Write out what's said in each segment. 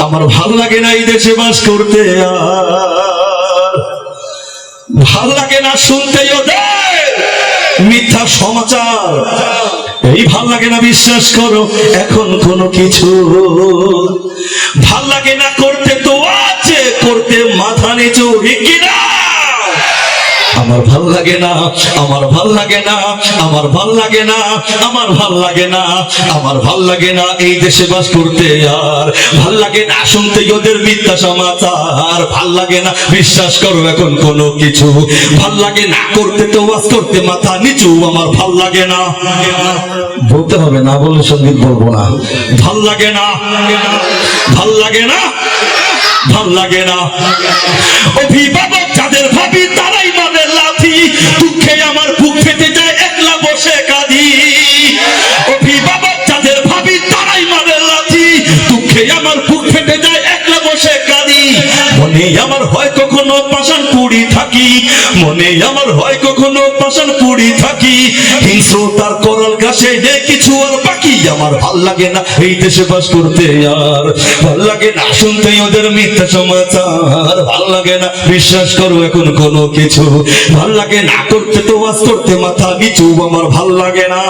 আমার ভাল লাগে না এই দেশে বাস করতে, আর ভাল লাগে না শুনতে ওদের মিথ্যা সমাচার, এই ভাল লাগে না বিশ্বাস করো এখন কোনো কিছু, ভাল লাগে না করতে তো আছে, করতে মাথা নিচু, কিনা আমার ভাল লাগে না, আমার ভাল লাগে না, আমার ভাল লাগে না, আমার ভাল লাগে না, আমার ভাল লাগে না এই দেশে বাস করতে, আর ভাল লাগে না শুনতে ওদের মিথ্যা সমাচার, ভাল লাগে না বিশ্বাস করো এখন কোনো কিছু, ভাল লাগে না করতে তো বাস করতে মাথা নিচু, আমার ভাল লাগে না, বলতে হবে না বললে সঙ্গীত বলবো না, ভাল লাগে না, ভাল লাগে না, ভাল লাগে না, অভিভাবক যাদের ভাবি তারাই মানে লাথি, দুঃখে আমার বুক ফেটে যায় একলা বসে কাঁদি, অভিভাবক যাদের ভাবি তারাই মানে লাথি, দুঃখে আমার বুক ফেটে যায় একলা বসে কাঁদি, মনে আমার হয় কখনো পাষাণ পুড়ি থাকি, মনে আমার হয় কখনো পাষাণ পুড়ি থাকি, হিংস্রতার করল গাছে নেই কিছু আর বাকি, আমার ভাল লাগে না এই দেশে বাস করতে, আর ভাল লাগে না শুনতে ওদের মিথ্যা সমাচার, ভাল লাগে না বিশ্বাস করো এখন কোনো কিছু, ভাল লাগে না করতে তো বাস করতে মাথা নিচু, আমার ভাল লাগে না।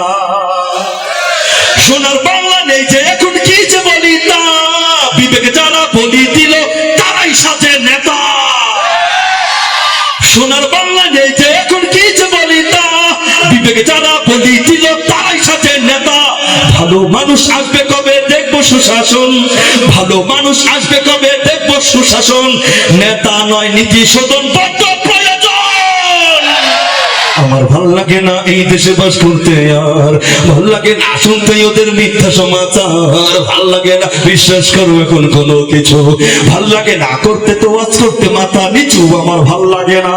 সোনার বাংলা নেই যে এখন কি যে বলি তা, বিবেক যারা বলি দিল তারাই সাথে নেতা, সোনার বাংলা নেই যে এখন কি যে বলি তা, বিবেক যারা বলি দিল তারাই সাথে নেতা, ভালো মানুষ আসবে কবে দেখবো সুশাসন, ভালো মানুষ আসবে কবে দেখবো সুশাসন, নেতা নয় নীতি শোধন বড্ড প্রয়োজন, আমার ভাল লাগে না এই দেশে বাস করতে, আর ভাল লাগে না শুনতে ওদের মিথ্যা সমাচার, ভাল লাগে না বিশ্বাস করো এখন কোনো কিছু, ভাল লাগে না করতে তো আজ করতে মাথা নিচু, আমার ভাল লাগে না।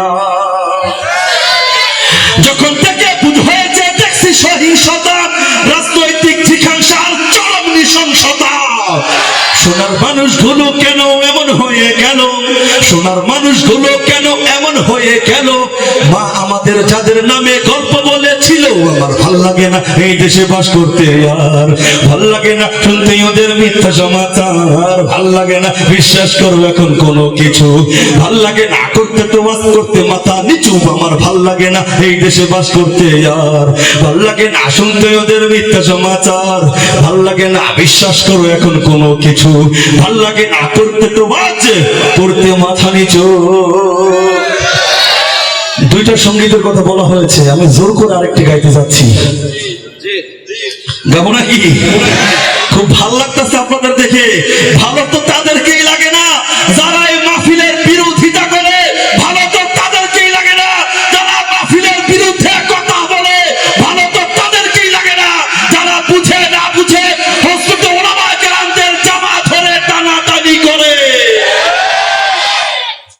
যখন থেকে বুঝ হয়েছে দেখছি সহিংসতা, রাজনৈতিক জিজ্ঞাসার চরম নৃশংসতা, সোনার মানুষগুলো কেন এমন হয়ে গেল, সোনার মানুষগুলো কেন এমন হয়ে গেল, মা আমাদের যাদের নামে গল্প বলেছিল, আমার ভাল লাগে না এই দেশে বাস করতে, আর ভাল লাগে না শুনতে ওদের মিথ্যা সমাচার, ভাল লাগে না বিশ্বাস করো এখন কোনো কিছু, ভাল লাগে না করতে তো বাস করতে মাথা নিচু, আমার ভাল লাগে না এই দেশে বাস করতে, আর ভাল লাগে না শুনতে ওদের মিথ্যা সমাচার, ভাল লাগে না বিশ্বাস করো এখন কোনো কিছু, ভাল লাগে না করতে তো বাস করতে মাথা নিচু। দুইটা সঙ্গীতের কথা বলা হয়েছে, আমি জোর করে আরেকটি গাইতে যাচ্ছি, গাবো নাকি? খুব ভাল লাগতেছে আপনাদের দেখে, ভালো তো তাদের